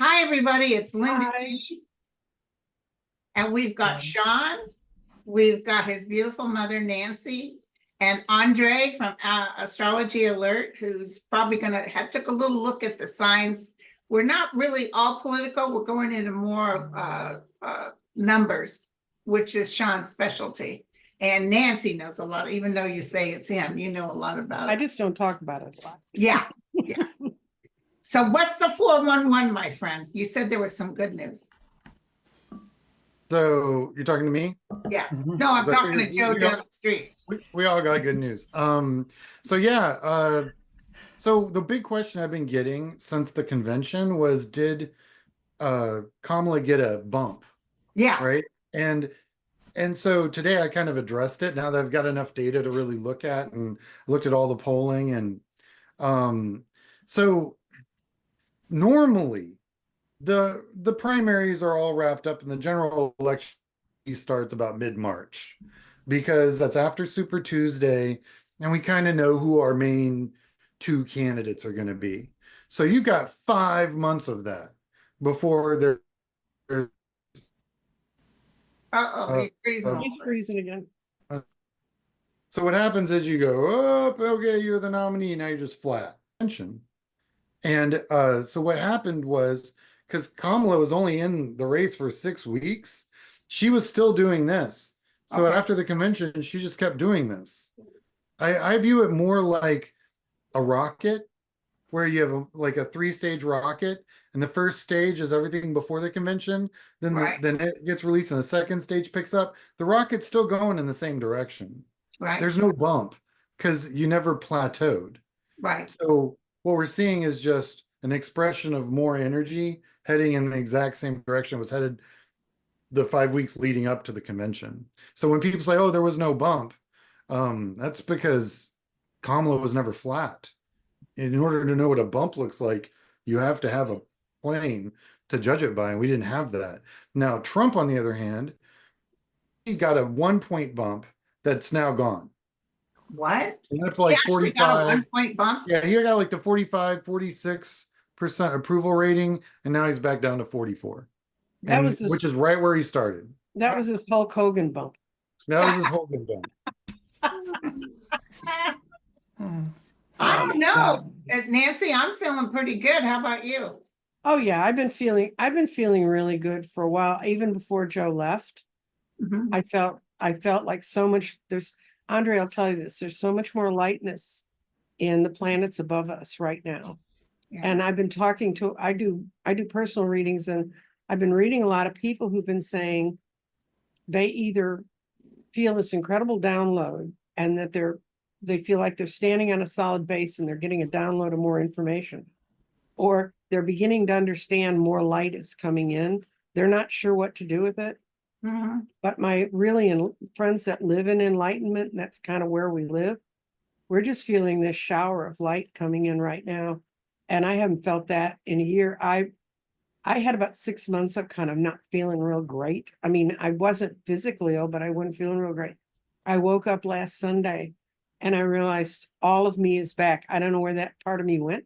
Hi, everybody. It's Linda Hi. G. And we've got Sean. We've got his beautiful mother, Nancy, and Andre from Astrology Alert, who's probably going to took a little look at the signs. We're not really all political. We're going into more numbers, which is Sean's specialty. And Nancy knows a lot, even though you say it's him, you know a lot about it. I just don't talk about it a lot. Yeah. So what's the 411, my friend? You said there was some good news. So you're talking to me? Yeah. No, I'm talking to Joe down the street. We all got good news. So yeah, so the big question I've been getting since the convention was, did Kamala get a bump? Yeah. Right. And so today I kind of addressed it now that I've got enough data to really look at, and looked at all the polling. And so normally the primaries are all wrapped up, and the general election starts about mid-March, because that's after Super Tuesday, and we kind of know who our main two candidates are going to be. So you've got 5 months of that before they're He's freezing. He's freezing again. So what happens is you go, oh, okay, you're the nominee, now you're just flat. And so what happened was, because Kamala was only in the race for 6 weeks, she was still doing this. So after the convention, she just kept doing this. I view it more like a rocket, where you have like a 3-stage rocket, and the first stage is everything before the convention. Then then it gets released, and the second stage picks up. The rocket's still going in the same direction. Right. There's no bump, because you never plateaued. Right. So what we're seeing is just an expression of more energy heading in the exact same direction it was headed the 5 weeks leading up to the convention. So when people say, oh, there was no bump, that's because Kamala was never flat. In order to know what a bump looks like, you have to have a plane to judge it by, and we didn't have that. Now, Trump, on the other hand, he got a 1-point bump that's now gone. What? And that's like 45. Got a 1-point bump? Yeah, he got like the 45, 46% approval rating, and now he's back down to 44. That was which is right where he started. That was his Hulk Hogan bump. That was his Hogan bump. I don't know. Nancy, I'm feeling pretty good. How about you? Oh yeah, I've been feeling really good for a while, even before Joe left. I felt like so much. Andre, I'll tell you this, there's so much more lightness in the planets above us right now. Yeah. And I've been talking to, I do personal readings, and I've been reading a lot of people who've been saying they either feel this incredible download, and that they feel like they're standing on a solid base and they're getting a download of more information, or they're beginning to understand more light is coming in. They're not sure what to do with it. But my friends that live in enlightenment, and that's kind of where we live, we're just feeling this shower of light coming in right now. And I haven't felt that in a year. I had about 6 months of kind of not feeling real great. I mean, I wasn't physically ill, but I wasn't feeling real great. I woke up last Sunday and I realized all of me is back. I don't know where that part of me went,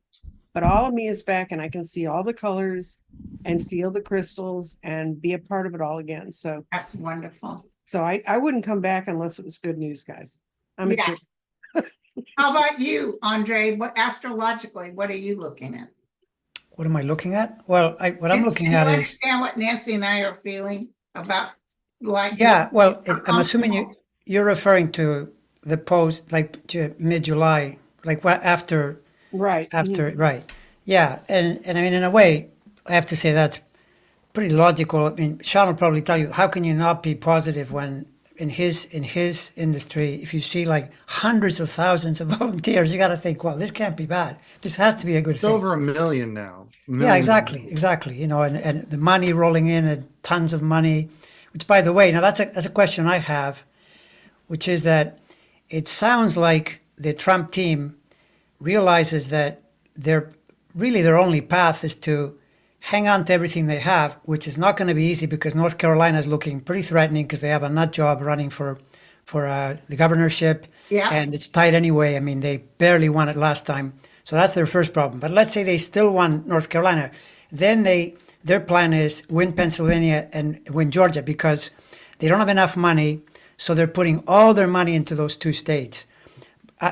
but all of me is back, and I can see all the colors and feel the crystals and be a part of it all again. So that's wonderful. So I wouldn't come back unless it was good news, guys. How about you, Andre? What astrologically, what are you looking at? What am I looking at? Well, what I'm looking at is, understand what Nancy and I are feeling about, like, yeah, well, I'm assuming you're referring to the post, like mid-July, like what after, right? Right. Yeah. And I mean, in a way, I have to say that's pretty logical. I mean, Sean will probably tell you, how can you not be positive when in his industry, if you see like hundreds of thousands of volunteers, you got to think, well, this can't be bad. This has to be a good thing. It's over 1 million now. Yeah, exactly. You know, and the money rolling in, and tons of money, which, by the way, now that's a question I have, which is that it sounds like the Trump team realizes that their only path is to hang on to everything they have, which is not going to be easy, because North Carolina is looking pretty threatening, because they have a nut job running for the governorship. Yeah. And it's tight anyway. I mean, they barely won it last time. So that's their first problem. But let's say they still won North Carolina. Then they their plan is win Pennsylvania and win Georgia because they don't have enough money, so they're putting all their money into those two states.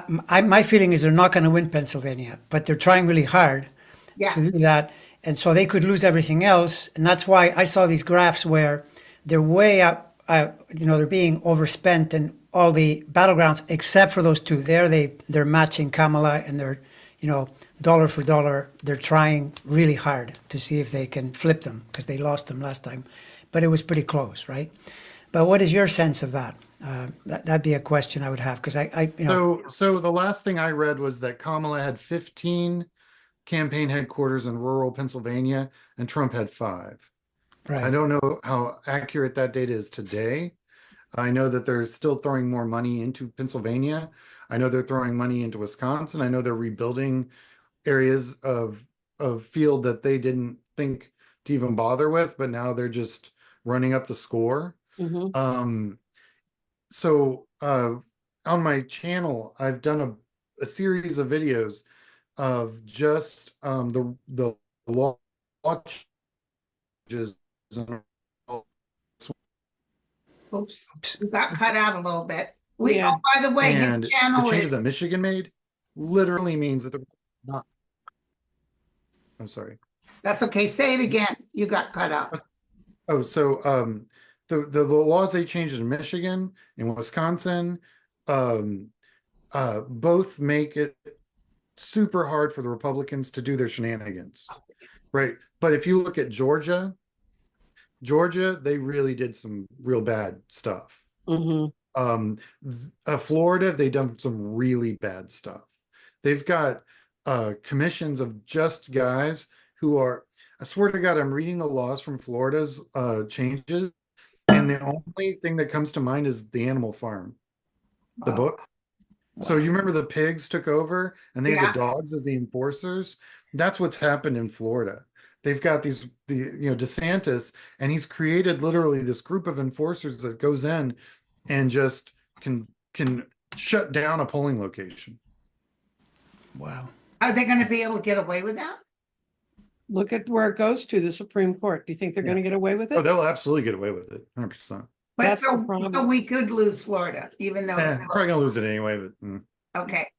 My feeling is they're not going to win Pennsylvania, but they're trying really hard Yeah, to do that, and so they could lose everything else. And that's why I saw these graphs where they're way up. They're being overspent in all the battlegrounds except for those two. They're matching Kamala, and they're, dollar for dollar. They're trying really hard to see if they can flip them because they lost them last time, but it was pretty close, right? But what is your sense of that? That'd be a question I would have because So the last thing I read was that Kamala had 15 campaign headquarters in rural Pennsylvania, and Trump had 5. right. I don't know how accurate that data is today. I know that they're still throwing more money into Pennsylvania. I know they're throwing money into Wisconsin. I know they're rebuilding areas of field that they didn't think to even bother with, but now they're just running up the score. Mhm. So on my channel, I've done a series of videos of just the law changes. oops, we got cut out a little bit. We, Yeah. oh, by the way, his And the channel changes is, that Michigan made literally means that they're not. I'm sorry. that's okay, say it again, you got cut out. Oh, so the laws they changed in Michigan and Wisconsin, both make it super hard for the Republicans to do their shenanigans, right? But if you look at Georgia, they really did some real bad stuff. Mhm. Florida, they've done some really bad stuff. They've got commissions of just guys who are, I swear to God, I'm reading the laws from Florida's changes, and the only thing that comes to mind is the Animal Farm, the Wow. book. So you remember the pigs took over and they had Yeah. the dogs as the enforcers? That's what's happened in Florida. They've got DeSantis, and he's created literally this group of enforcers that goes in and just can shut down a polling location. Wow. Are they gonna be able to get away with that? Look at where it goes to the Supreme Court. Do you think they're going to get away with Oh, it? they'll absolutely get away with it, 100%. But That's the so problem. we could lose Florida, even though it's Probably gonna lose it anyway, but okay.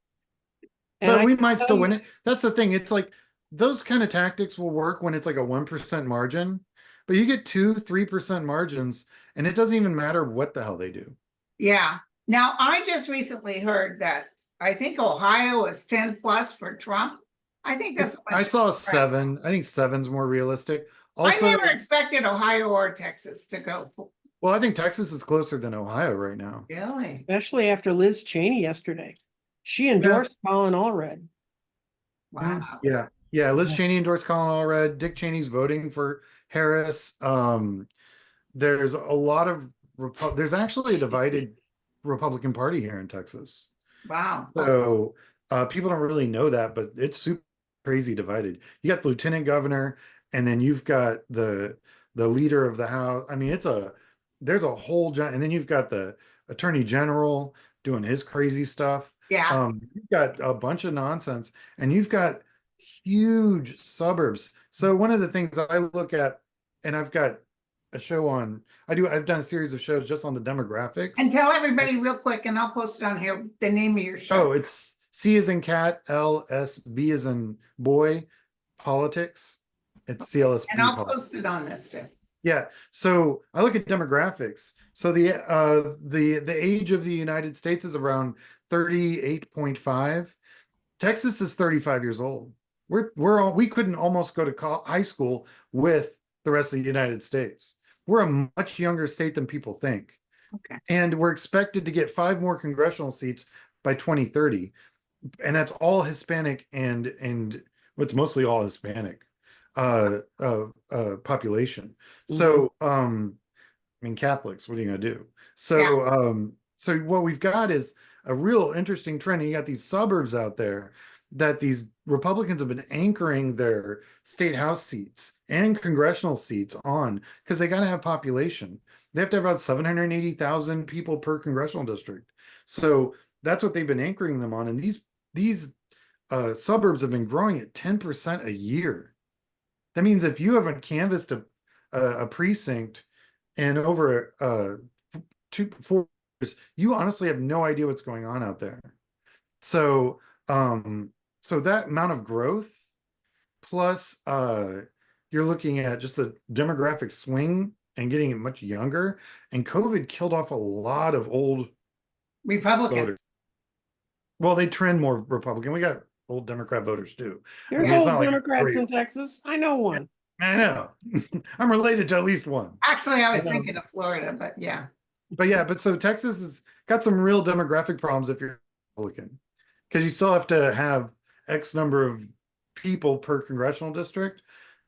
And but I we can might tell still you- win it. That's the thing. It's like those kind of tactics will work when it's like a 1% margin, but you get 2-3% margins, and it doesn't even matter what the hell they do. Yeah. Now, I just recently heard that I think Ohio is 10 plus for Trump. I think that's. I saw 7. I think 7's more realistic. Also, I never expected Ohio or Texas to go. well, I think Texas is closer than Ohio right now. Really? Especially after Liz Cheney yesterday. She endorsed Colin Allred. Wow. Yeah. Yeah. Liz Cheney endorsed Colin Allred. Dick Cheney's voting for Harris. There's a lot of there's actually a divided Republican Party here in Texas. Wow. So people don't really know that, but it's super crazy divided. You got the lieutenant governor, and then you've got the leader of the House. I mean, there's a whole and then you've got the attorney general doing his crazy stuff. Yeah. You've got a bunch of nonsense, and you've got huge suburbs. So one of the things I look at, and I've got a show on, I've done a series of shows just on the demographics. And tell everybody real quick, and I'll post it on here, the name of your show. Oh, it's C as in cat, LSB as in boy, politics. It's CLSB. And I'll politics. post it on this too. Yeah. So I look at demographics. So the age of the United States is around 38.5. Texas is 35 years old. We couldn't almost go to high school with the rest of the United States. We're a much younger state than people think. Okay. And we're expected to get 5 more congressional seats by 2030. And that's all Hispanic and what's mostly all Hispanic population. So I mean, Catholics, what are you gonna do? So so what we've got is a real interesting trend. You got these suburbs out there that these Republicans have been anchoring their state house seats and congressional seats on, because they got to have population. They have to have about 780,000 people per congressional district. So that's what they've been anchoring them on. And these suburbs have been growing at 10% a year. That means if you haven't canvassed a precinct in over 4 years, you honestly have no idea what's going on out there. So so that amount of growth plus you're looking at just the demographic swing and getting it much younger, and COVID killed off a lot of old Republican. voters. Well, they trend more Republican. We got old Democrat voters too. There's I mean, it's old not like Democrats great. in Texas. I know one. I know. I'm related to at least one. Actually, I was I know. thinking of Florida, but yeah. But so Texas has got some real demographic problems if you're Republican, because you still have to have X number of people per congressional district.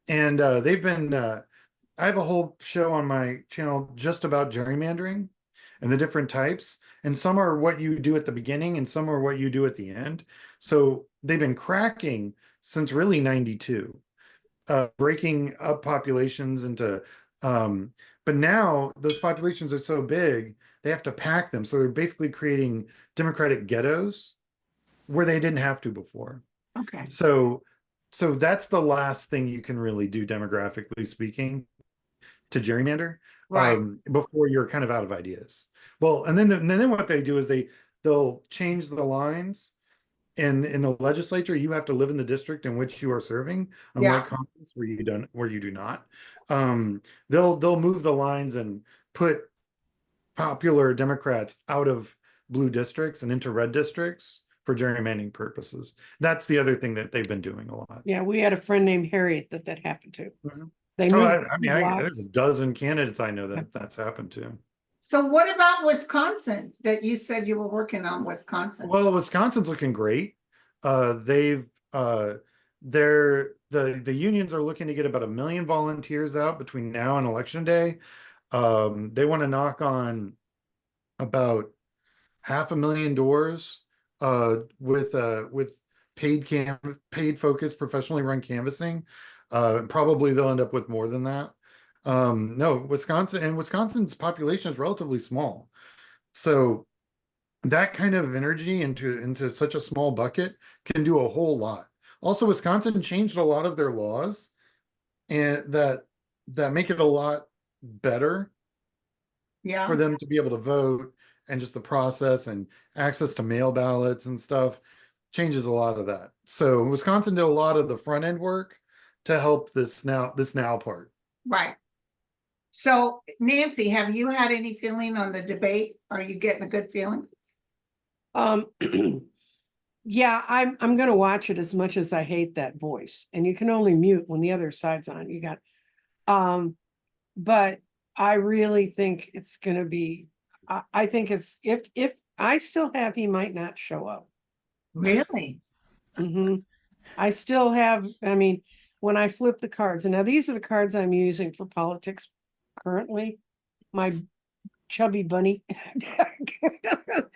And they've been, I have a whole show on my channel just about gerrymandering and the different types. And some are what you do at the beginning and some are what you do at the end. So they've been cracking since really 92, breaking up populations into, but now those populations are so big, they have to pack them. So they're basically creating Democratic ghettos where they didn't have to before. Okay. So that's the last thing you can really do demographically speaking to gerrymander, Right. before you're kind of out of ideas. Well, and then what they do is they'll change the lines. And in the legislature, you have to live in the district in which you are serving, Yeah. unlike Congress where you do not. They'll move the lines and put popular Democrats out of blue districts and into red districts for gerrymandering purposes. That's the other thing that they've been doing a lot. Yeah, we had a friend named Harriet that happened to. Mhm. They Oh, moved I mean, there's a dozen candidates I know that's happened to. So what about Wisconsin that you said you were working on Wisconsin? Well, Wisconsin's looking great. They've the unions are looking to get about 1 million volunteers out between now and election day. They want to knock on about 500,000 doors with paid focus, professionally run canvassing. Probably they'll end up with more than that. No, Wisconsin's population is relatively small. So that kind of energy into such a small bucket can do a whole lot. Also, Wisconsin changed a lot of their laws and that make it a lot better Yeah. for them to be able to vote, and just the process and access to mail ballots and stuff changes a lot of that. So Wisconsin did a lot of the front end work to help this now part. Right. So Nancy, have you had any feeling on the debate? Are you getting a good feeling? Yeah, I'm gonna watch it as much as I hate that voice. And you can only mute when the other side's on. You got but I really think it's gonna be I think it's if I still have he might not show up. Really? Mhm. I still have, I mean, when I flip the cards, and now these are the cards I'm using for politics currently. My chubby bunny.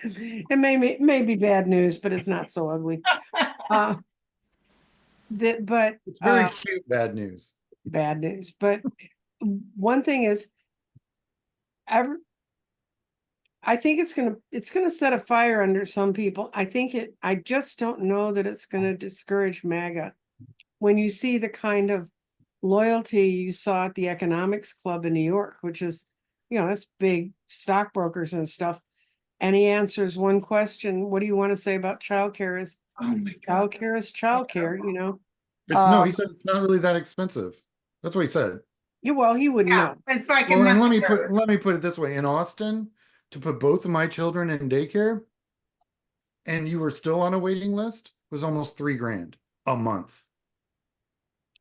It may be bad news, but it's not so ugly. But It's very cute bad news. bad news. But one thing is, I think it's gonna set a fire under some people. I just don't know that it's gonna discourage MAGA. When you see the kind of loyalty you saw at the Economics Club in New York, which is, that's big stockbrokers and stuff. And he answers one question: what do you want to say about childcare? Is Oh my God. childcare is childcare, No, he said it's not really that expensive. That's what he said. Yeah, well, he wouldn't Yeah, know. it's like. Well, and another- let me put it this way. In Austin, to put both of my children in daycare, and you were still on a waiting list, was almost $3,000 a month.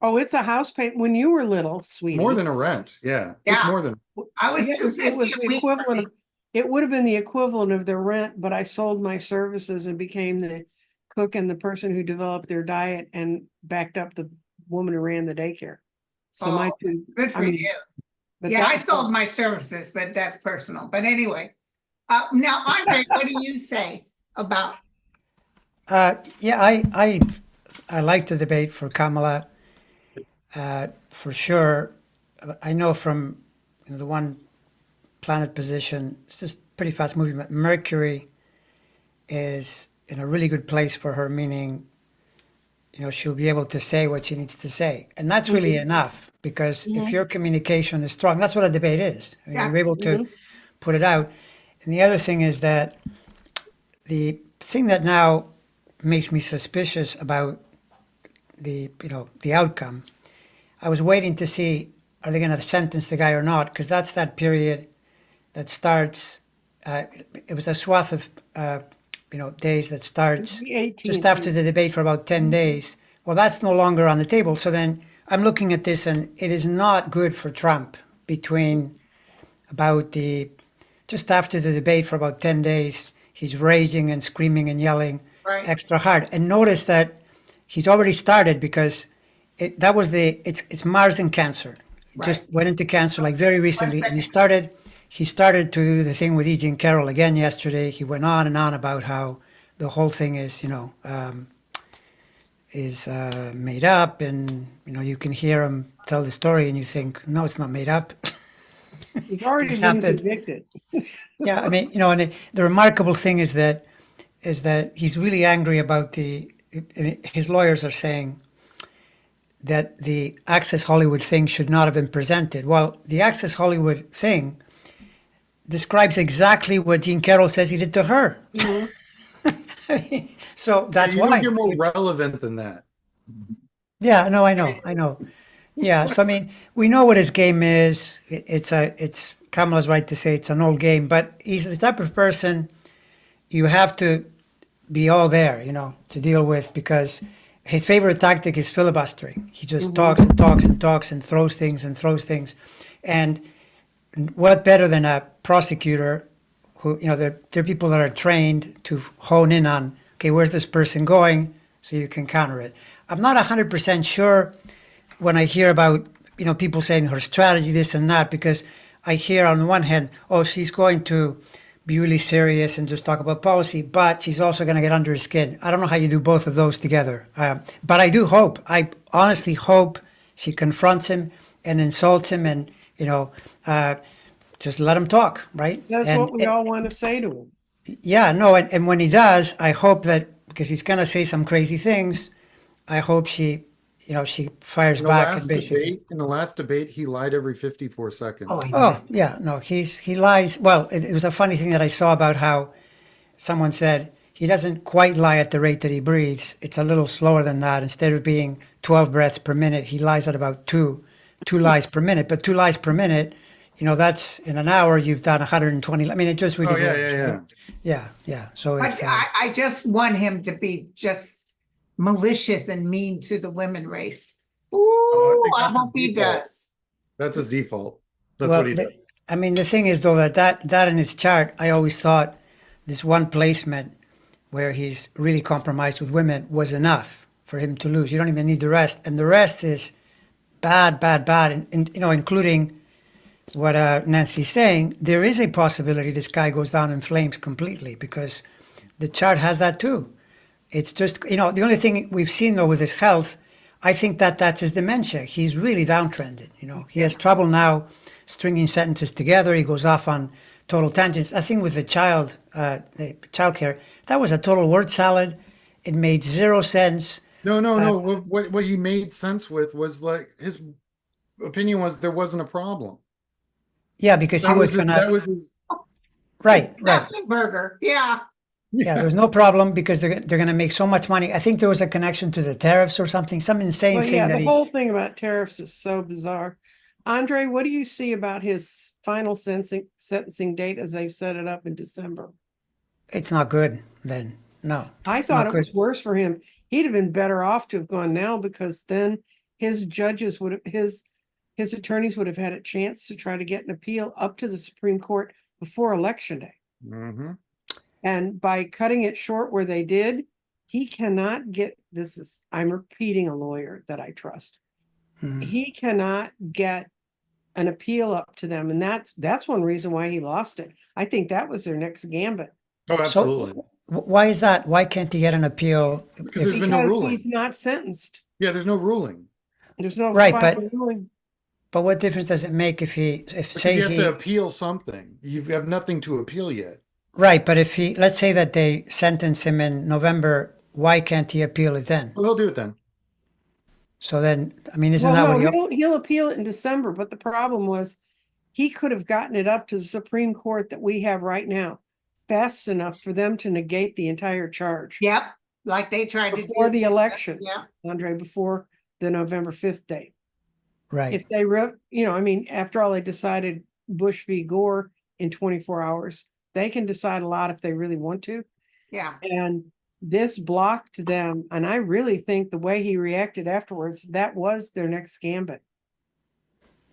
Oh, it's a house payment. When you were little, sweetie. More than a rent. Yeah. It's Yeah. more than I was. Yeah, it was the equivalent of, it would have been the equivalent of their rent, but I sold my services and became the cook and the person who developed their diet and backed up the woman who ran the daycare. So my two, Good for I mean, you. but Yeah, I that- sold my services, but that's personal. But anyway, now Andre, what do you say about? Yeah, I like the debate for Kamala, for sure. I know from the one planet position, it's just pretty fast moving. But Mercury is in a really good place for her, meaning she'll be able to say what she needs to say. And that's really enough, because if your communication is strong, that's what a debate is. I mean, Yeah. you're able to put it out. And the other thing is that the thing that now makes me suspicious about the outcome, I was waiting to see, are they going to sentence the guy or not? Because that's that period that starts, it was a swath of, days that starts The 18th. just after the debate for about 10 days. Well, that's no longer on the table. So then I'm looking at this, and it is not good for Trump between about just after the debate for about 10 days, he's raging and screaming and yelling Right. extra hard. And notice that he's already started, because it's Mars and Cancer. It just went into Cancer like very recently, and he started to do the thing with E. Jean Carroll again yesterday. He went on and on about how the whole thing is, made up, and you can hear him tell the story, and you think, no, it's not made up. He's already It's been happened. convicted. Yeah, I mean, and the remarkable thing is that he's really angry about his lawyers are saying that the Access Hollywood thing should not have been presented. Well, the Access Hollywood thing describes exactly what Jean Carroll says he did to her. So that's You why. don't get more relevant than that. Yeah, no, I know. Yeah, so I mean, we know what his game is. It's Kamala's right to say it's an old game, but he's the type of person you have to be all there, to deal with, because his favorite tactic is filibustering. He just talks and talks and talks and throws things and throws things. And what better than a prosecutor who, there are people that are trained to hone in on, okay, where's this person going, so you can counter it. I'm not 100% sure when I hear about, people saying her strategy, this and that, because I hear on the one hand, oh, she's going to be really serious and just talk about policy, but she's also going to get under his skin. I don't know how you do both of those together. But I honestly hope she confronts him and insults him, and, just let him talk, right? That's what we all want to say to him. Yeah, no, and when he does, I hope that, because he's going to say some crazy things, I hope she fires back and basically. In the last debate, he lied every 54 seconds. Oh, yeah, no, he lies. Well, it was a funny thing that I saw about how someone said he doesn't quite lie at the rate that he breathes. It's a little slower than that. Instead of being 12 breaths per minute, he lies at about two lies per minute. But 2 lies per minute, that's in an hour, you've done 120. I mean, it just really Oh, yeah. Yeah. So it's, I just want him to be just malicious and mean to the women race. Ooh, think I that's his hope he default. does. That's his default. That's well, what he does. I mean, the thing is, though, that in his chart, I always thought this one placement where he's really compromised with women was enough for him to lose. You don't even need the rest. And the rest is bad. And including what Nancy's saying, there is a possibility this guy goes down in flames completely, because the chart has that too. It's just, the only thing we've seen, though, with his health, I think that's his dementia. He's really downtrended. He has trouble now stringing sentences together. He goes off on total tangents. I think with the childcare, that was a total word salad. It made zero sense. No. What he made sense with was, like, his opinion was there wasn't a problem. Yeah, because he was gonna. That was his. Right. Nothing burger. Yeah. Yeah, there's no problem, because they're going to make so much money. I think there was a connection to the tariffs or something, some insane Well, thing yeah, that the whole thing about tariffs is so bizarre. Andre, what do you see about his final sentencing date as they've set it up in December? It's not good then. No. I thought it was worse for him. He'd have been better off to have gone now, because then his judges his attorneys would have had a chance to try to get an appeal up to the Supreme Court before Election Day. Mm-hmm. And by cutting it short where they did, he cannot get, I'm repeating a lawyer that I trust. Mhm. He cannot get an appeal up to them. And that's one reason why he lost it. I think that was their next gambit. Oh, absolutely. So why is that? Why can't he get an appeal? Because there's been no Because ruling. he's not sentenced. Yeah, there's no ruling. There's no Right, final ruling. But what difference does it make if Because say you have he, to appeal something. You have nothing to appeal yet. right, but if let's say that they sentence him in November, why can't he appeal it then? Well, he'll do it then. So then, I mean, isn't Well, that what no, he'll appeal it in December, but the problem was he could have gotten it up to the Supreme Court that we have right now fast enough for them to negate the entire charge Yep, like they tried to before do. the election, Yeah, Andre, before the November 5th date. right? If they wrote, I mean, after all, they decided Bush v. Gore in 24 hours. They can decide a lot if they really want to. yeah. And this blocked them. And I really think the way he reacted afterwards, that was their next gambit.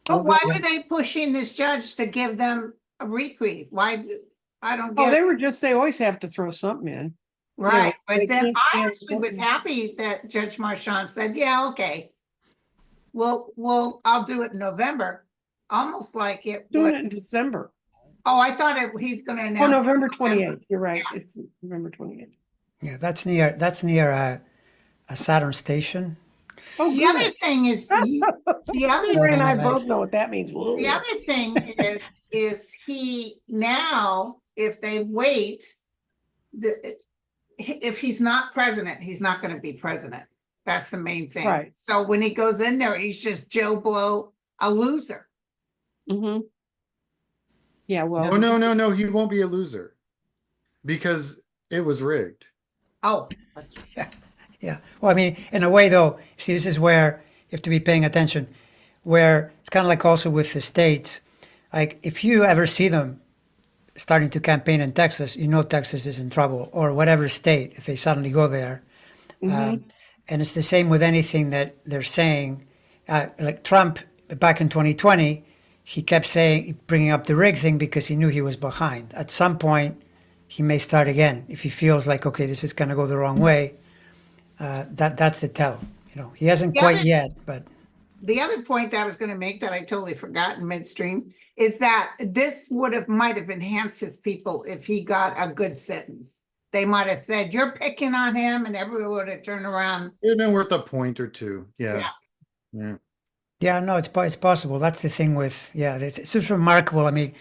But why were they pushing this judge to give them a reprieve? I don't Oh, get it. they always have to throw something in. Right, they but then can't I stand actually was voting. happy that Judge Marchand said, yeah, okay. I'll do it in November, almost like it Doing would. it in December. Oh, I thought he's gonna Oh, announce. November 28th. You're right. It's November 28th. Yeah, that's near a Saturn station. Oh, The good. other thing is, Corey and I both know what that means. the other thing is he now, if they wait, if he's not president, he's not gonna be president. That's the main thing. Right. So when he goes in there, he's just Joe Blow, a loser. Mm-hmm. Yeah, well. Oh, no, he won't be a loser because it was rigged. Oh, that's right. Yeah. Well, I mean, in a way, though, see, this is where you have to be paying attention. Where it's kind of like also with the states, like if you ever see them starting to campaign in Texas, you know Texas is in trouble, or whatever state if they suddenly go there. And it's the same with anything that they're saying. Like Trump back in 2020, he kept saying, bringing up the rig thing because he knew he was behind. At some point, he may start again if he feels like, okay, this is going to go the wrong way. That's the tell. He hasn't quite yet, but. The other point that I was going to make that I totally forgot in midstream is that this might have enhanced his people if he got a good sentence. They might have said, you're picking on him, and everyone would have turned around. It would have been worth a point or two. Yeah. Yeah, no, it's possible. That's the thing with, it's just remarkable. I mean,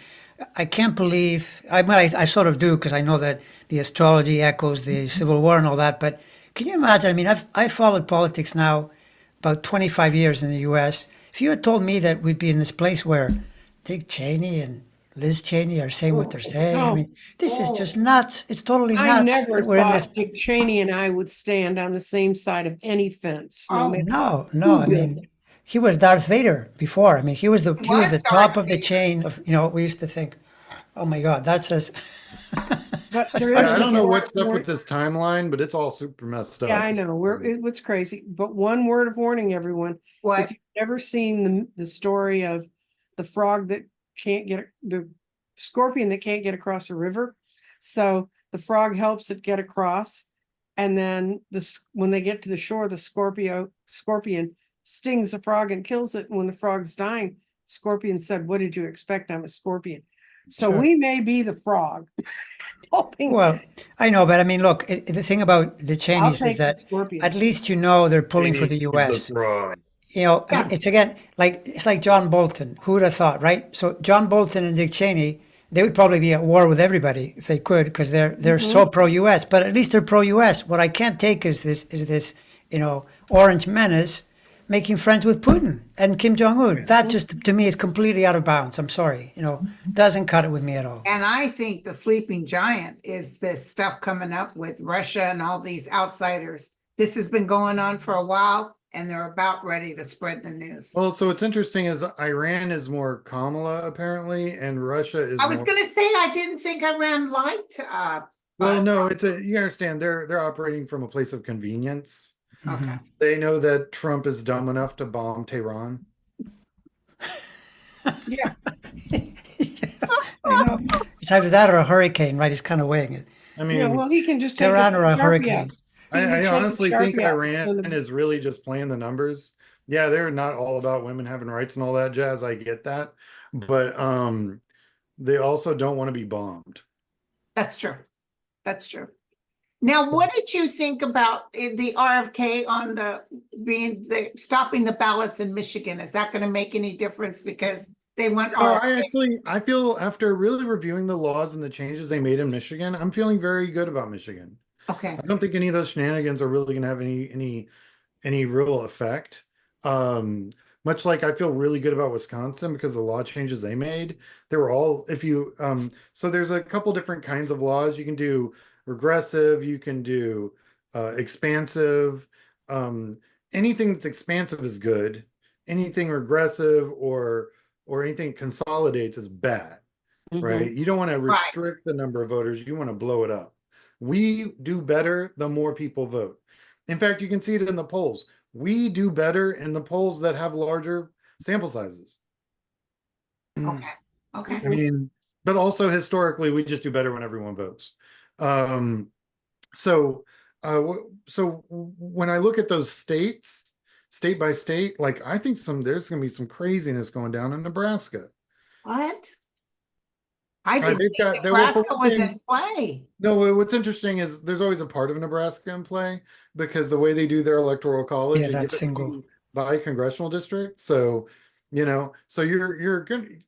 I can't believe, I sort of do because I know that the astrology echoes the Civil War and all that, but can you imagine? I mean, I've followed politics now about 25 years in the U.S. If you had told me that we'd be in this place where Dick Cheney and Liz Cheney are saying what they're saying, I mean, this is just nuts. It's totally nuts. I never that we're in this. thought Dick Cheney and I would stand on the same side of any fence. Oh, matter No, who I built mean, it. he was Darth Vader before. I mean, he was the top Darth of the Vader. chain of, we used to think, oh my God, that's as. But I don't know what's up with this timeline, but it's all super messed up. Yeah, I know. It's crazy. But one word of warning, everyone. What? If you've never seen the story of the frog that can't get the scorpion that can't get across a river, so the frog helps it get across, and then when they get to the shore, the scorpion stings the frog and kills it. And when the frog's dying, scorpion said, "What did you expect? I'm a scorpion." So Sure. we may be the frog. Hoping. Well, I know, but I mean, look, the thing about the I'll Chinese is take the that scorpion. at least they're pulling for the U.S. I mean, it's again it's like John Bolton. Who would have thought, right? So John Bolton and Dick Cheney, they would probably be at war with everybody if they could, because they're so pro-U.S. But at least they're pro-U.S. What I can't take is this orange menace making friends with Putin and Kim Jong-un. That just, to me, is completely out of bounds. I'm sorry. Doesn't cut it with me at all. And I think the sleeping giant is this stuff coming up with Russia and all these outsiders. This has been going on for a while, and they're about ready to spread the news. Well, so what's interesting is Iran is more Kamala apparently, and Russia is. I was going to say, I didn't think Iran liked. Well, no, you understand they're operating from a place of convenience. Okay. They know that Trump is dumb enough to bomb Tehran. Yeah. I know. It's either that or a hurricane, right? He's kind of weighing it. I mean, Yeah, well, he can just take Tehran or a Sharpie hurricane. out. He can I take honestly think Sharpie out. Iran is really just playing the numbers. Yeah, they're not all about women having rights and all that jazz. I get that. But they also don't want to be bombed. That's true. That's true. Now, what did you think about the RFK on stopping the ballots in Michigan? Is that going to make any difference because they went RFK? I feel after really reviewing the laws and the changes they made in Michigan, I'm feeling very good about Michigan. Okay. I don't think any of those shenanigans are really going to have any real effect. Much like I feel really good about Wisconsin because the law changes they made, they were all, if you, so there's a couple different kinds of laws. You can do regressive, you can do expansive. Anything that's expansive is good. Anything regressive or anything consolidates is bad, right? You don't want to Right. restrict the number of voters, you want to blow it up. We do better the more people vote. In fact, you can see it in the polls. We do better in the polls that have larger sample sizes. Okay, okay. I mean, but also historically, we just do better when everyone votes. Um, so, so when I look at those states, state by state, like I think there's going to be some craziness going down in Nebraska. What? I didn't They've think got, they, well, for Nebraska one was thing, in play. no, what's interesting is there's always a part of Nebraska in play because the way they do their electoral college, Yeah, they that give it single. to by congressional district. So, so you're good.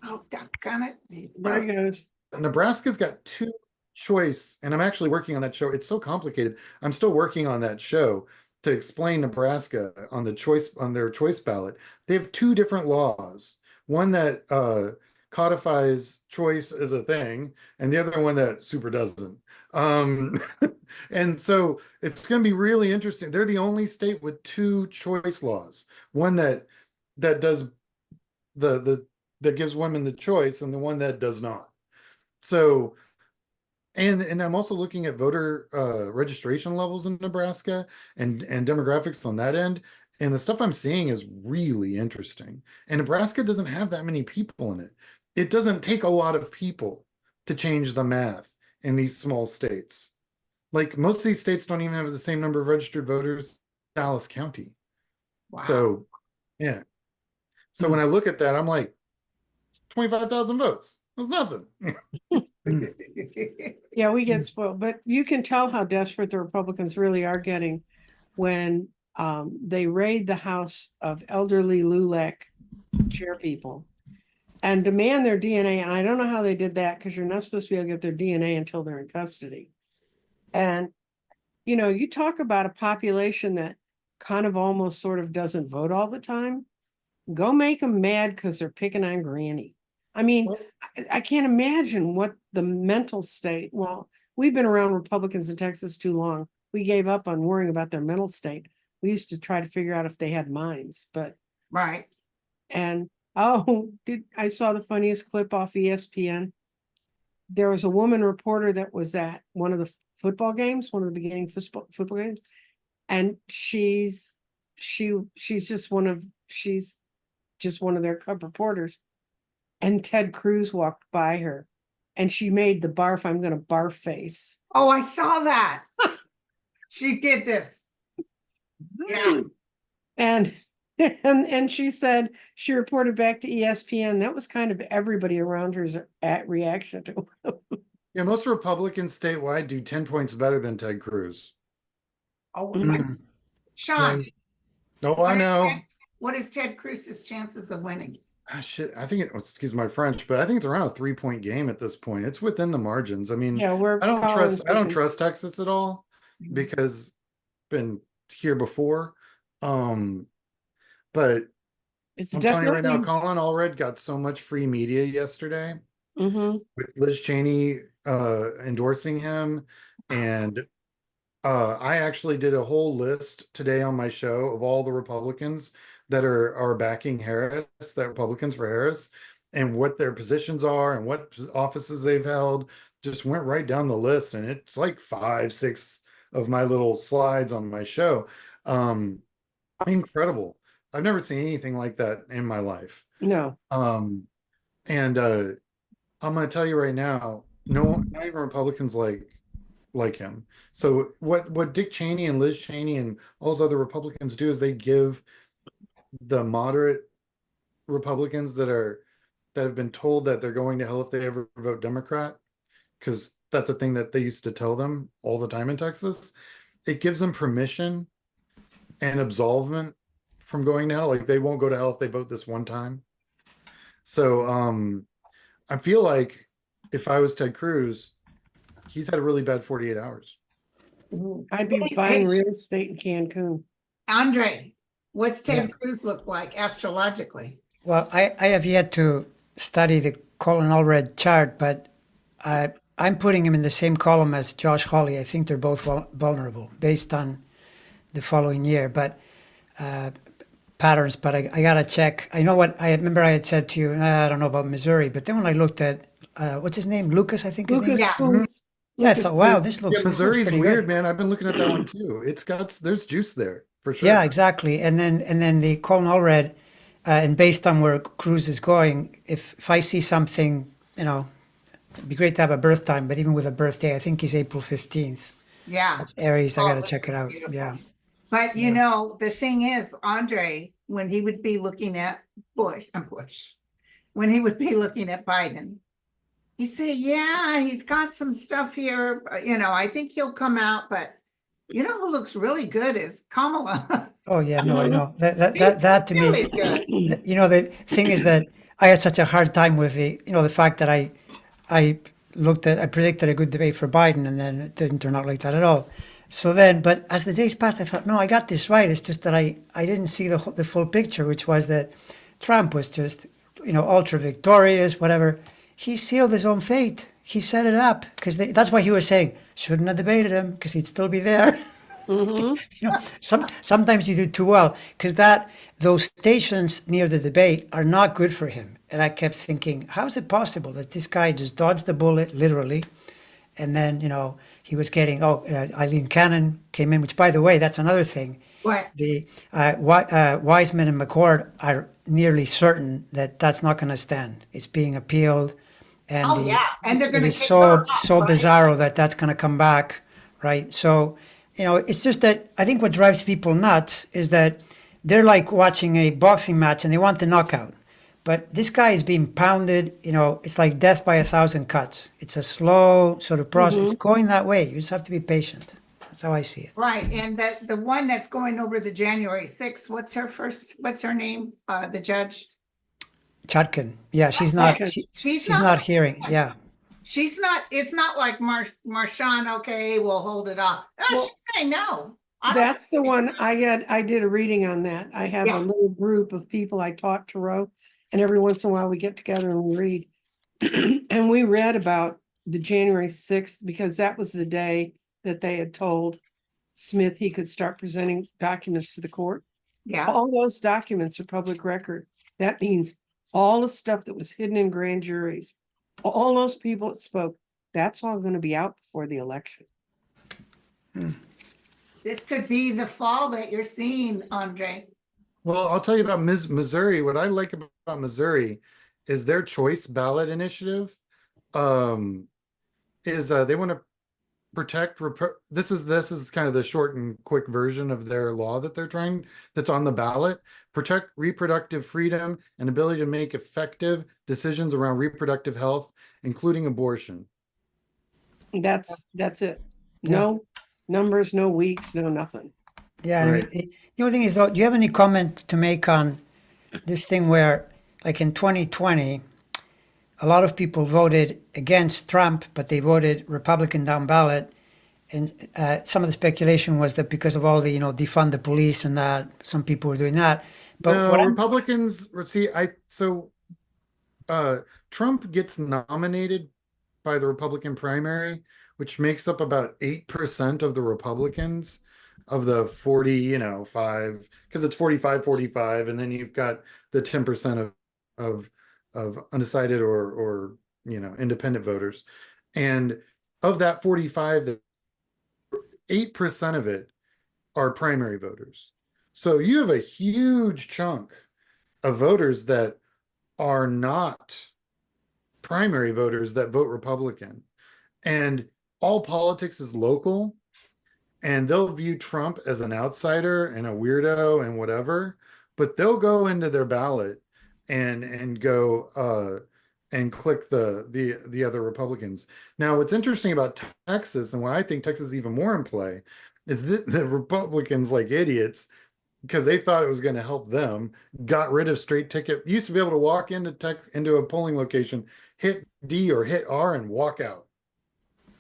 Oh, doggone it. There he goes. Nebraska's got two choice, and I'm actually working on that show. It's so complicated. I'm still working on that show to explain Nebraska on their choice ballot. They have two different laws. One that codifies choice as a thing, and the other one that super doesn't. And so it's going to be really interesting. They're the only state with two choice laws. One that does that gives women the choice, and the one that does not. So, and I'm also looking at voter registration levels in Nebraska and demographics on that end. And the stuff I'm seeing is really interesting. And Nebraska doesn't have that many people in it. It doesn't take a lot of people to change the math in these small states. Like most of these states don't even have the same number of registered voters as Dallas County. Wow. So, yeah. So when I look at that, I'm like, 25,000 votes. That's nothing. Yeah, we get spoiled, but you can tell how desperate the Republicans really are getting when they raid the house of elderly LULAC chair people and demand their DNA. And I don't know how they did that because you're not supposed to be able to get their DNA until they're in custody. And, you talk about a population that kind of almost sort of doesn't vote all the time. Go make them mad because they're picking on Granny. I mean, I can't imagine what the mental state. Well, we've been around Republicans in Texas too long. We gave up on worrying about their mental state. We used to try to figure out if they had minds, but Right. and I saw the funniest clip off ESPN. There was a woman reporter that was at one of the football games, one of the beginning football games, and she's just one of their cub reporters. And Ted Cruz walked by her and she made the barf, I'm going to barf face. Oh, I saw that. She did this. Yeah. And and she said, she reported back to ESPN, that was kind of everybody around her's reaction to it. Yeah, most Republicans statewide do 10 points better than Ted Cruz. Oh, Mm. Sean, Oh, I know. what is Ted Cruz's chances of winning? Shit, I think excuse my French, but I think it's around a 3-point game at this point. It's within the margins. I mean, Yeah, I don't trust Texas at all because I've been here before. But it's I'm definitely telling you right now, Colin Allred got so much free media yesterday with Liz Cheney endorsing him. And I actually did a whole list today on my show of all the Republicans that are backing Harris, that Republicans for Harris, and what their positions are and what offices they've held. Just went right down the list, and it's like 5, 6 of my little slides on my show. Incredible. I've never seen anything like that in my life. No. And I'm going to tell you right now, no, not even Republicans like him. So what Dick Cheney and Liz Cheney and all those other Republicans do is they give the moderate Republicans that have been told that they're going to hell if they ever vote Democrat, because that's a thing that they used to tell them all the time in Texas. It gives them permission and absolvement from going to hell. Like they won't go to hell if they vote this one time. So I feel like if I was Ted Cruz, he's had a really bad 48 hours. I'd be buying real estate in Cancun. Andre, what's Ted Yeah. Cruz look like astrologically? Well, I have yet to study the Colin Allred chart, but I'm putting him in the same column as Josh Hawley. I think they're both vulnerable based on the following year, but patterns. But I gotta check. I know what I remember. I had said to you, I don't know about Missouri, but then when I looked at what's his name, Lucas, I think his name. Lucas Yeah. Coons. Yeah, I Lucas thought, wow, Coons. this Yeah, looks Missouri's pretty weird, good. man. I've been looking at that one too. There's juice there for sure. Yeah, exactly. And then the Colin Allred, and based on where Cruz is going, if I see something, it'd be great to have a birth time, but even with a birthday, I think he's April 15th. Yeah. That's Aries. I Oh, gotta this check is it out. beautiful. Yeah. But you Yeah. know, the thing is, Andre, when he would be looking at Bush, when he would be looking at Biden, he'd say, yeah, he's got some stuff here, I think he'll come out, but you know who looks really good is Kamala. Oh yeah, no, I Mhm. know. That to me, Really good. the thing is that I had such a hard time with the fact that I I predicted a good debate for Biden, and then it didn't turn out like that at all. So then, but as the days passed, I thought, no, I got this right. It's just that I didn't see the full picture, which was that Trump was just, ultra victorious, whatever. He sealed his own fate. He set it up because that's why he was saying shouldn't have debated him because he'd still be there. Mhm. Sometimes you do too well because those stations near the debate are not good for him. And I kept thinking, how is it possible that this guy just dodged the bullet literally, and then he was getting Eileen Cannon came in, which by the way, that's another thing. What? The Wiseman and McCord are nearly certain that that's not going to stand. It's being appealed, and Oh, yeah, and they're it gonna is kick so her off, so right? bizarro that that's going to come back, right? So it's just that I think what drives people nuts is that they're like watching a boxing match and they want the knockout. But this guy is being pounded, it's like death by 1,000 cuts. It's a slow sort of process. It's going that way. You just have to be patient. That's how I see it. Right, and the one that's going over the January 6th, what's her name? The judge? Chutkin. Yeah, she's She's she's not not hearing. Yeah. it's not like Marshawn, okay, we'll hold it off. No, Well, she's saying no. I don't That's the one I did a reading on that. I have Yeah. a little group of people I talk to row, and every once in a while we get together and we read. And we read about the January 6th because that was the day that they had told Smith he could start presenting documents to the court. Yeah, All those documents are public record. That means all the stuff that was hidden in grand juries, all those people that spoke, that's all going to be out before the election. this could be the fall that you're seeing, Andre. Well, I'll tell you about Missouri. What I like about Missouri is their choice ballot initiative. Is they want to protect. This is kind of the short and quick version of their law that they're trying. That's on the ballot. Protect reproductive freedom and ability to make effective decisions around reproductive health, including abortion. That's it. No numbers, no weeks, no nothing. Yeah. I Right. mean, the only thing is, though, do you have any comment to make on this thing where, like in 2020, a lot of people voted against Trump, but they voted Republican down ballot. And some of the speculation was that because of all the, defund the police and that, some people were doing that. But No, what I'm, Republicans see. Trump gets nominated by the Republican primary, which makes up about 8% of the Republicans of the 40, 5, because it's 45, and then you've got the 10% of undecided or independent voters. And of that 45, the 8% of it are primary voters. So you have a huge chunk of voters that are not primary voters that vote Republican. And all politics is local, and they'll view Trump as an outsider and a weirdo and whatever, but they'll go into their ballot and go and click the other Republicans. Now, what's interesting about Texas, and why I think Texas is even more in play, is that the Republicans, like idiots, because they thought it was going to help them, got rid of straight ticket. Used to be able to walk into a polling location, hit D or hit R, and walk out.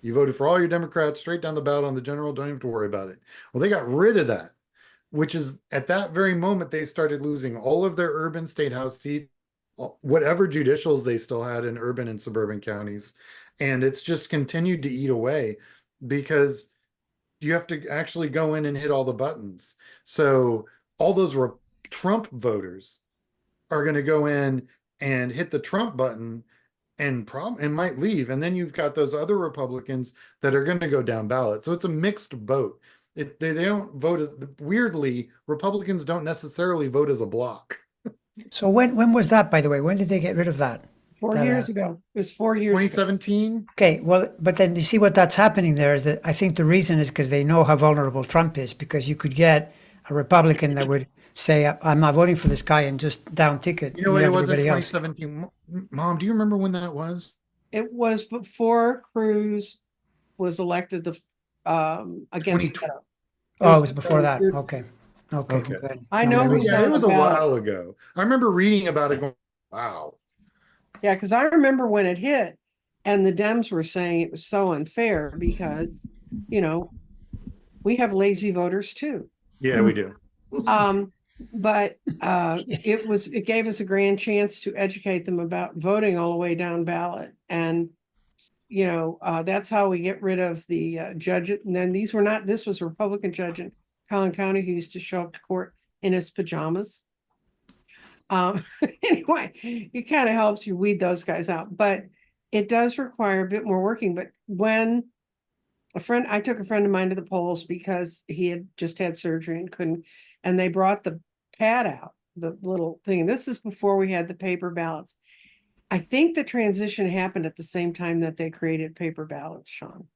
You voted for all your Democrats straight down the ballot on the general. Don't even have to worry about it. Well, they got rid of that. which is at that very moment, they started losing all of their urban state house seats, whatever judicials they still had in urban and suburban counties. And it's just continued to eat away because you have to actually go in and hit all the buttons. So all those Trump voters are going to go in and hit the Trump button and might leave. And then you've got those other Republicans that are going to go down ballot. So it's a mixed vote. They don't vote as, weirdly, Republicans don't necessarily vote as a bloc. So when was that, by the way? When did they get rid of that? 4 years ago. It was 4 years ago. 2017? Okay, well, but then you see what that's happening there is that I think the reason is because they know how vulnerable Trump is, because you could get a Republican that would say, I'm not voting for this guy and just down ticket. You know what it was in everybody else. 2017? Mom, do you remember when that was? It was before Cruz was elected against. 2020. Oh, it was before that. Okay. Okay. Okay. Good. I know maybe who's so. Yeah, it was a About- while ago. I remember reading about it going, wow. Yeah, because I remember when it hit and the Dems were saying it was so unfair because, you know, we have lazy voters too. Yeah, we do. But it gave us a grand chance to educate them about voting all the way down ballot. And, you know, that's how we get rid of the judge. And then this was a Republican judge in Collin County who used to show up to court in his pajamas. Anyway, it kind of helps you weed those guys out, but it does require a bit more working. But when I took a friend of mine to the polls because he had just had surgery and couldn't, and they brought the pad out, the little thing. And this is before we had the paper ballots. I think the transition happened at the same time that they created paper ballots, Sean,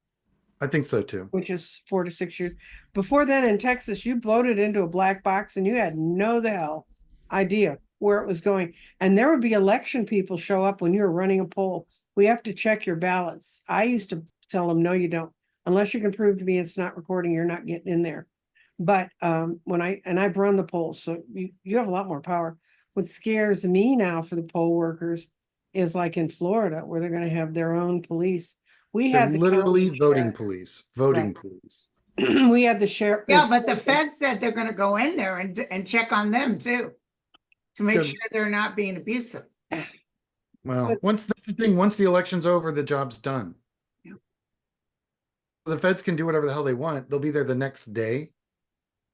I think so too. which is 4 to 6 years. Before then in Texas, you bloated into a black box and you had no the hell idea where it was going. And there would be election people show up when you were running a poll. We have to check your ballots. I used to tell them, no, you don't. Unless you can prove to me it's not recording, you're not getting in there. But I've run the polls, so you have a lot more power. What scares me now for the poll workers is like in Florida, where they're going to have their own police. We They're had the literally county voting sheriff. police, voting Right. police. We had the sheriff. Yeah, but the Fed said they're gonna go in there and check on them too. To make Good. sure they're not being abusive. Well, But- that's the thing. Once the election's over, the job's done. Yeah. The feds can do whatever the hell they want. They'll be there the next day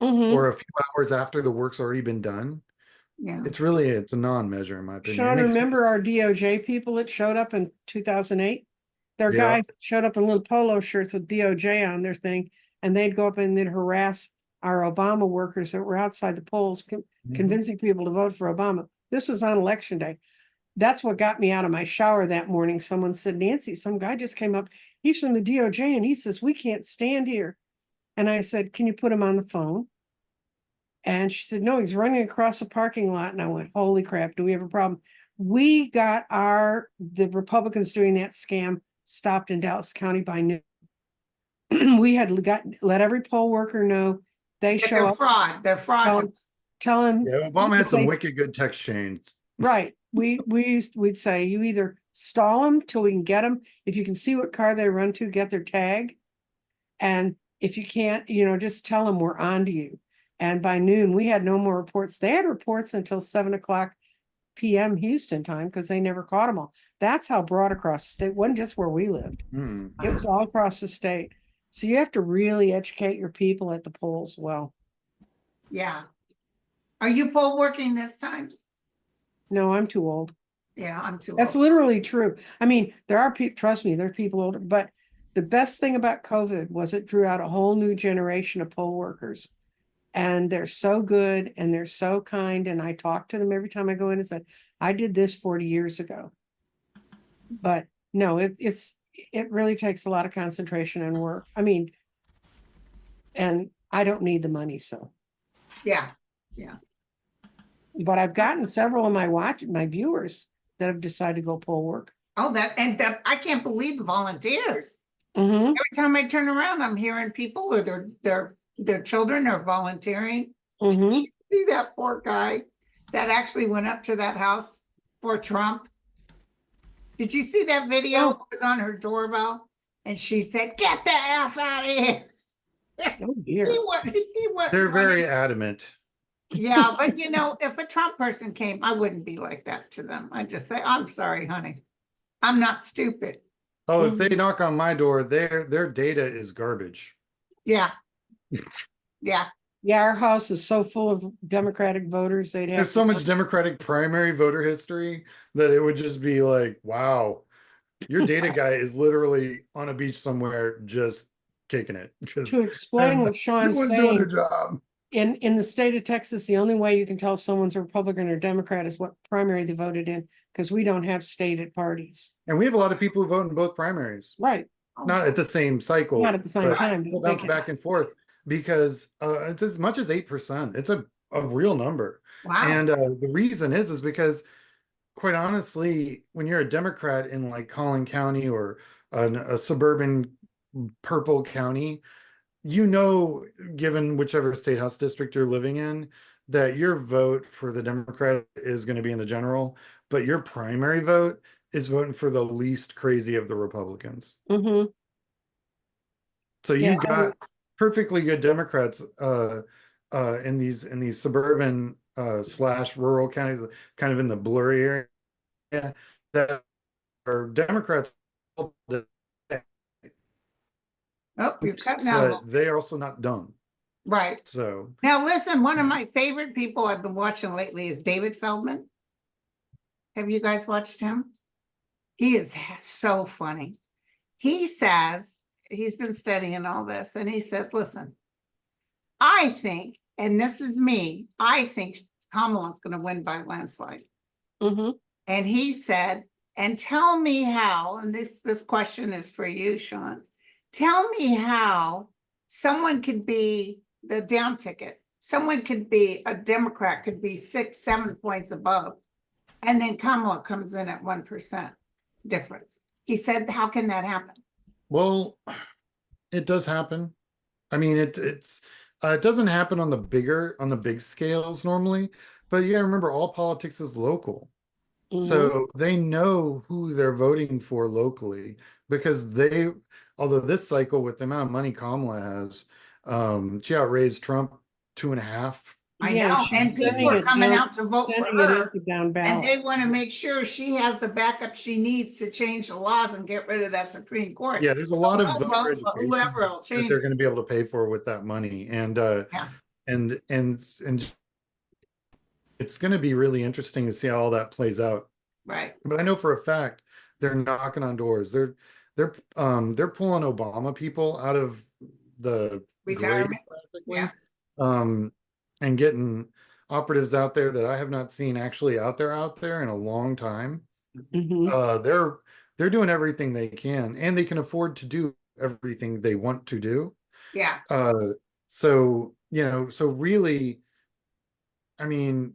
Mhm. or a few hours after the work's already been done. Yeah. It's a non-measure in my opinion. Sean, It makes- remember our DOJ people that showed up in 2008? Their Yeah. guys that showed up in little polo shirts with DOJ on their thing, and they'd go up and they'd harass our Obama workers that were outside the polls, Mhm. convincing people to vote for Obama. This was on election day. That's what got me out of my shower that morning. Someone said, Nancy, some guy just came up. He's from the DOJ and he says, we can't stand here. And I said, can you put him on the phone? And she said, no, he's running across a parking lot. And I went, holy crap, do we have a problem? We got the Republicans doing that scam stopped in Dallas County by noon. We had let every poll worker know they But show they're up, fraud, they're fraud. tell them, Yeah, Obama had some They- wicked good text chains. right. We'd say you either stall them till we can get them. If you can see what car they run to, get their tag. And if you can't, just tell them we're on to you. And by noon, we had no more reports. They had reports until 7:00 p.m. Houston time because they never caught them all. That's how broad across the state. It wasn't just where we lived. Hmm. It was all across the state. So you have to really educate your people at the polls well. Yeah. Are you poll working this time? No, I'm too old. Yeah, I'm too That's old. literally true. I mean, there are people, trust me, there are people older, but the best thing about COVID was it drew out a whole new generation of poll workers. And they're so good and they're so kind. And I talk to them every time I go in and said, I did this 40 years ago. But no, it really takes a lot of concentration and work. I mean, and I don't need the money, so. Yeah, But I've gotten several of my viewers that have decided to go poll work. oh, I can't believe the volunteers. Mhm. Every time I turn around, I'm hearing people or their children are volunteering. Mhm. See that poor guy that actually went up to that house for Trump? Did you see that video? No. It was on her doorbell and she said, get the F out of here. Oh dear. He wasn't They're very running. adamant. Yeah, but you know, if a Trump person came, I wouldn't be like that to them. I'd just say, I'm sorry, honey. I'm not stupid. Oh, if they Mhm. knock on my door, their data is garbage. Yeah. Yeah. Yeah, our house is so full of Democratic voters, they'd have There's to so go- much Democratic primary voter history that it would just be like, wow, your data guy is literally on a beach somewhere just kicking it because to explain what no Sean's one's doing their saying. job. In the state of Texas, the only way you can tell if someone's a Republican or Democrat is what primary they voted in, because we don't have stated parties. And we have a lot of people who vote in both primaries, Right. not at the same cycle, Not at the same but time. they'll but they bounce can- back and forth because it's as much as 8%. It's a real number. Wow. And the reason is because quite honestly, when you're a Democrat in like Collin County or a suburban purple county, you know, given whichever state house district you're living in, that your vote for the Democrat is going to be in the general, but your primary vote is voting for the least crazy of the Republicans. Mhm. So Yeah, you got perfectly good Democrats in these suburban slash rural counties, kind of in the blurry area, that are Democrats, Oh, you're cutting out a little. but they are also not dumb. Right. So Now, listen, one of my favorite people I've been watching lately is David Feldman. Have you guys watched him? He is so funny. He says, he's been studying all this, and he says, listen, I think, and this is me, I think Kamala's going to win by landslide. Mhm. And he said, and tell me how, and this question is for you, Sean. Tell me how someone could be the down ticket. Someone could be a Democrat, could be 6, 7 points above. And then Kamala comes in at 1% difference. He said, how can that happen? well, it does happen. I mean, it doesn't happen on the big scales normally, but you gotta remember all politics is local. Mhm. So they know who they're voting for locally because although this cycle with the amount of money Kamala has, she outraised Trump 2.5. I Yeah, know, she's and people sending are it coming down- out to vote for sending it her. into down And ballot. they want to make sure she has the backup she needs to change the laws and get rid of that Supreme Court. Yeah, there's a lot of I'll voter vote for education whoever will that change they're it. going to be able to pay for with that money, and Yeah. and it's going to be really interesting to see how all that plays out. Right. But I know for a fact they're knocking on doors. They're pulling Obama people out of the grave Retirement. practically, Yeah. and getting operatives out there that I have not seen actually out there in a long time. Mhm. They're doing everything they can, and they can afford to do everything they want to do. Yeah. So so really, I mean,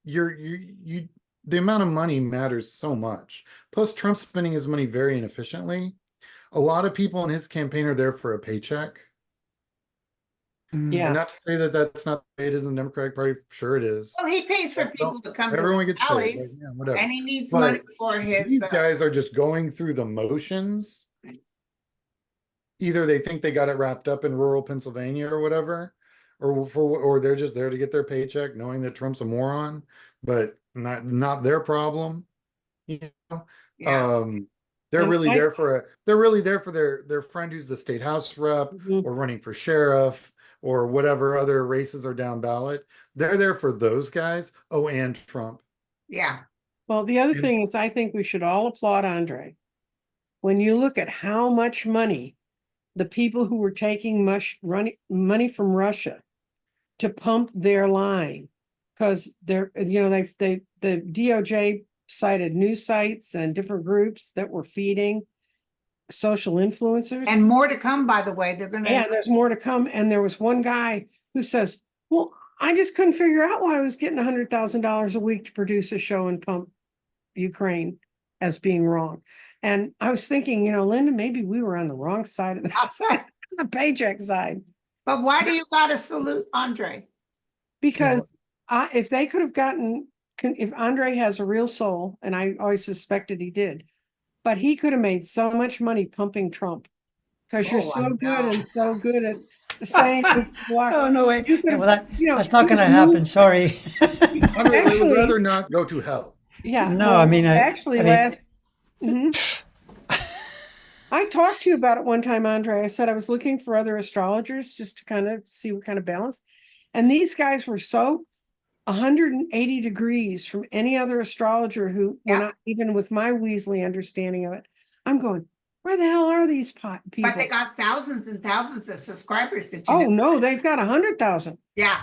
you the amount of money matters so much. Plus, Trump's spending his money very inefficiently. A lot of people in his campaign are there for a paycheck. And Yeah. not to say that that's not the way it is in the Democratic Party. Sure, it is. Well, he pays for people to come to Everyone the gets paid. Like, rallies, yeah, whatever. and he needs But money for his. these guys are just going through the motions. Either they think they got it wrapped up in rural Pennsylvania or whatever, or they're just there to get their paycheck, knowing that Trump's a moron, but not their problem. You know, Yeah. they're And really I- there for their friend who's the state house rep Mhm. or running for sheriff or whatever other races are down ballot. They're there for those guys. Oh, and Trump. Yeah. Well, the other And- thing is, I think we should all applaud Andre. When you look at how much money the people who were taking money from Russia to pump their line, because they're, the DOJ cited news sites and different groups that were feeding social influencers. And more to come, by the way. They're gonna. Yeah, there's more to come. And there was one guy who says, well, I just couldn't figure out why I was getting $100,000 a week to produce a show and pump Ukraine as being wrong. And I was thinking, Linda, maybe we were on the wrong side of the outside, the paycheck side. But why do you gotta salute Andre? Because if they could have if Andre has a real soul, and I always suspected he did, but he could have made so much money pumping Trump because you're Oh, I so good know. and so good saying, Oh, no way. You Yeah, could- well, that, you know, that's not you going to just happen. move- Sorry. I would Actually- rather not go to hell. yeah. No, well, I mean, actually, I mean, Mhm. I talked to you about it one time, Andre. I said I was looking for other astrologers just to kind of see what kind of balance. And these guys were so 180 degrees from any other astrologer who, when Yeah. I, even with my Weasley understanding of it, I'm going, where the hell are these But people? they got thousands and thousands of subscribers. Did you Oh, know? no, they've got 100,000. Yeah,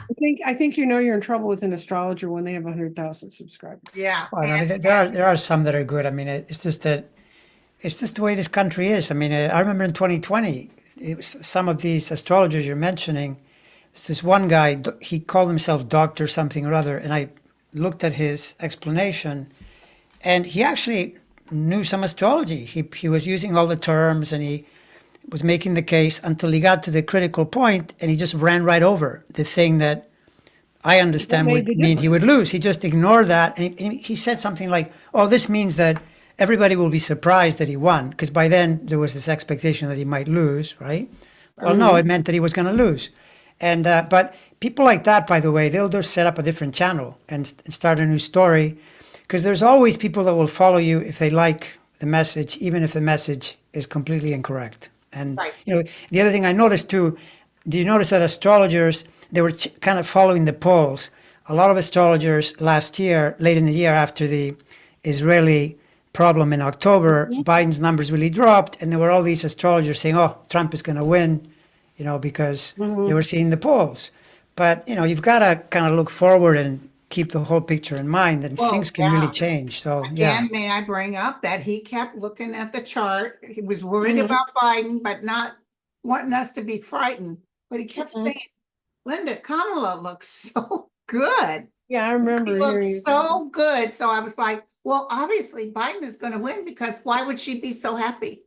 I think you know you're in trouble with an astrologer when they have 100,000 subscribers. yeah. well, I mean, And- there are some that are good. I mean, it's just that it's just the way this country is. I mean, I remember in 2020, it was some of these astrologers you're mentioning. There's this one guy, he called himself Doctor something or other, and I looked at his explanation, and he actually knew some astrology. He was using all the terms, and he was making the case until he got to the critical point, and he just ran right over the thing that I understand made would the mean he difference. would lose. He just ignored that, and he said something like, "Oh, this means that everybody will be surprised that he won," because by then there was this expectation that he might lose, right? Well, no, it meant that he was going to lose. And but people like that, by the way, they'll just set up a different channel and start a new story, because there's always people that will follow you if they like the message, even if the message is completely incorrect. And Right. you know, the other thing I noticed too, do you notice that astrologers, they were kind of following the polls? A lot of astrologers last year, late in the year after the Israeli problem in October, Biden's numbers really dropped, and there were all these astrologers saying, "Oh, Trump is going to win," you know, because they were seeing the polls. But you know, you've got to kind of look forward and keep the whole picture in mind, and Well, things can really yeah. change. So yeah, Again, may I bring up that he kept looking at the chart. He was worried Mhm. about Biden, but not wanting us to be frightened. But he kept Mhm. saying, Linda, Kamala looks so good. Yeah, I remember She hearing you. looks so good. So I was like, well, obviously Biden is going to win, because why would she be so happy?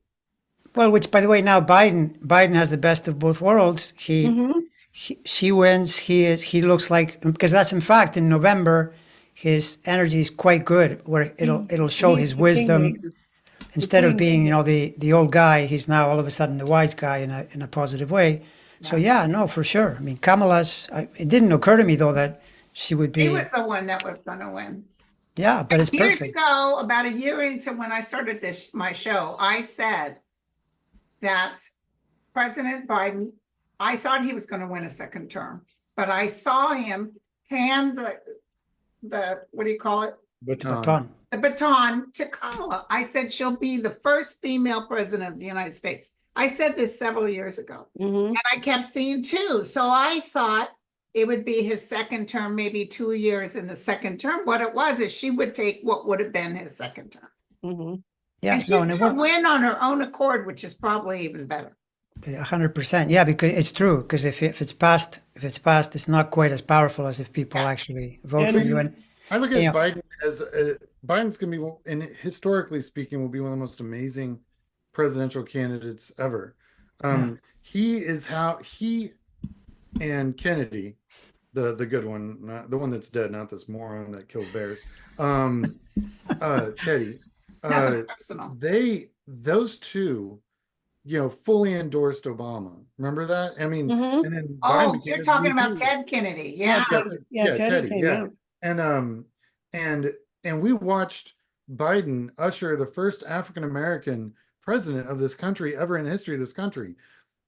well, which by the way, now Biden has the best of both worlds. Mhm. She wins. He looks like, because that's in fact in November, his energy is quite good, where it'll show He's his the wisdom. kingmaker. Instead of queen. being, you know, the old guy, he's now all of a sudden the wise guy in a positive way. So yeah, no, for sure. I mean, it didn't occur to me though that she would He be, was the one that was going to win. yeah, but it's Years perfect. ago, about a year into when I started my show, I said that President Biden, I thought he was going to win a second term, but I saw him hand the what do you call it? Baton. The baton to Kamala. I said she'll be the first female president of the United States. I said this several years ago, Mhm. and I kept seeing two. So I thought it would be his second term, maybe 2 years in the second term. What it was is she would take what would have been his second term. Mhm. Yeah, And she's no, and it going to worked win on her own accord, which is probably even better. 100%. Yeah, because it's true. Because if it's passed, it's not quite as powerful as if people Yeah. actually vote for And- you. And I look at Yeah. Biden as Biden's going to be, and historically speaking, will be one of the most amazing presidential candidates ever. He is he and Kennedy, the good one, not the one that's dead, not this moron that killed bears. Teddy, Nothing personal. those two, you know, fully endorsed Obama. Remember that? I mean, Mhm. and then Oh, Biden became you're his talking about VP. Ted Kennedy. Yeah. Yeah, Teddy came yeah. out. And we watched Biden usher the first African American president of this country ever in the history of this country.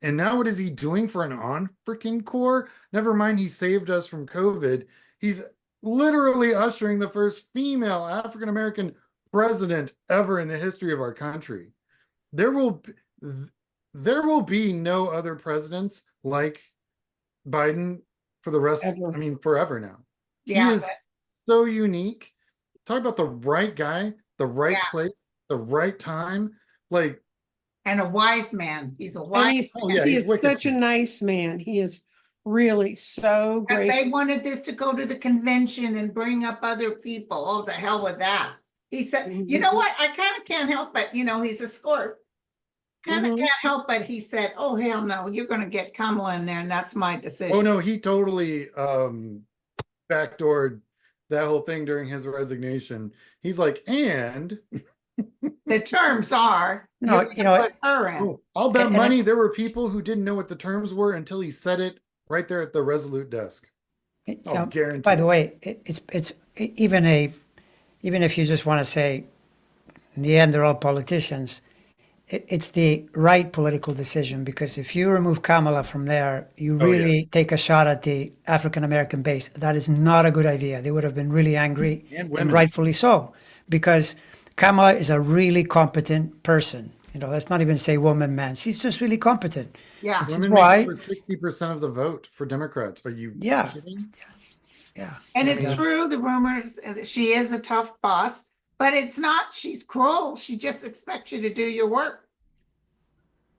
And now what is he doing for an on freaking core? Never mind, he saved us from COVID. He's literally ushering the first female African American president ever in the history of our country. There will be no other presidents like Biden for the rest, Ever. I mean, forever now. Yeah, He is so unique. Talk about the right guy, the right Yeah. place, the right time. Like, and a wise man. He's a And wise Oh, man. yeah, he he's is wicked such a smart. nice man. He is really so Because great. they wanted this to go to the convention and bring up other people. Oh, to hell with that. He said, you know what? I kind of can't help but, you know, he's a squirt. Kind of Mhm. can't help but he said, oh, hell no, you're going to get Kamala in there, and that's my decision. oh no, he totally backdoored that whole thing during his resignation. He's like, and The terms are. No, you're you gonna know, put her in. Oh, I'll bet And I- money there were people who didn't know what the terms were until he said it right there at the Resolute desk. Oh, guaranteed. by the way, it's even if you just want to say, in the end, they're all politicians. It's the right political decision, because if you remove Kamala from there, you Oh, yeah. really take a shot at the African American base. That is not a good idea. They would have been really angry, And and women. rightfully so, because Kamala is a really competent person. You know, let's not even say woman, man. She's just really competent. Yeah. Which is Women why, make over 60% of the vote for Democrats. Are you Yeah. kidding? yeah. And yeah, it's yeah. true, the rumors, that she is a tough boss, but it's not, she's cruel. She just expects you to do your work.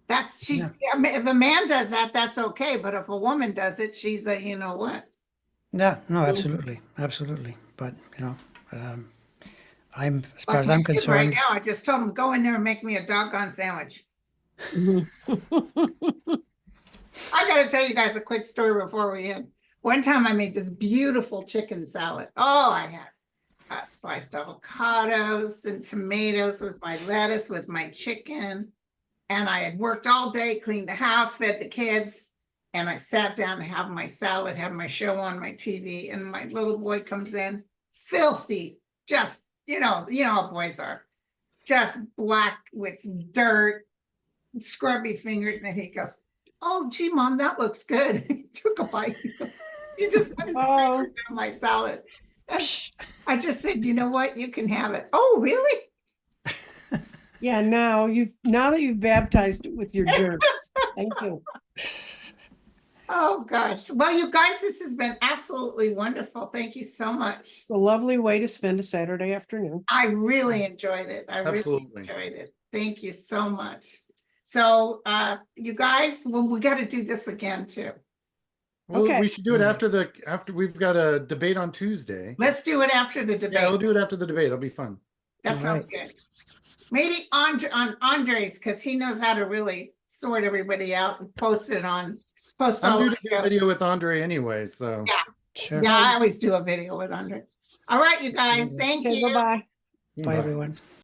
I mean, if a man does that, that's okay. But if a woman does it, she's a, you know what? Yeah, no, absolutely, absolutely. But as far Like as my I'm kid right concerned, now, I just told him, go in there and make me a doggone sandwich. I gotta tell you guys a quick story before we end. One time I made this beautiful chicken salad. Oh, I had sliced avocados and tomatoes with my lettuce, with my chicken. And I had worked all day, cleaned the house, fed the kids. And I sat down to have my salad, have my show on my TV. And my little boy comes in, filthy, just, you know how boys are. Just black with dirt, scrubby fingers. And he goes, oh, gee, Mom, that looks good. He took a bite. He just put his Oh. fingers in my salad. And I just said, you know what? You can have it. Oh, really? Yeah, now that you've baptized it with your germs. Thank you. Oh, gosh. Well, you guys, this has been absolutely wonderful. Thank you so much. It's a lovely way to spend a Saturday afternoon. I really enjoyed it. I really Absolutely. enjoyed it. Thank you so much. So, you guys, well, we got to do this again too. Well, Okay. we should do it after we've got a debate on Tuesday. Let's do it after the Yeah, debate. we'll do it after the debate. It'll be fun. That All sounds good. Maybe on Andres, because he knows how to really sort everybody out and post I'm all due the to do a videos. video with Andre anyway, so. Yeah. sure. Yeah, I always do a video with Andre. All right, you guys, thank Okay, you. bye-bye. Bye, everyone.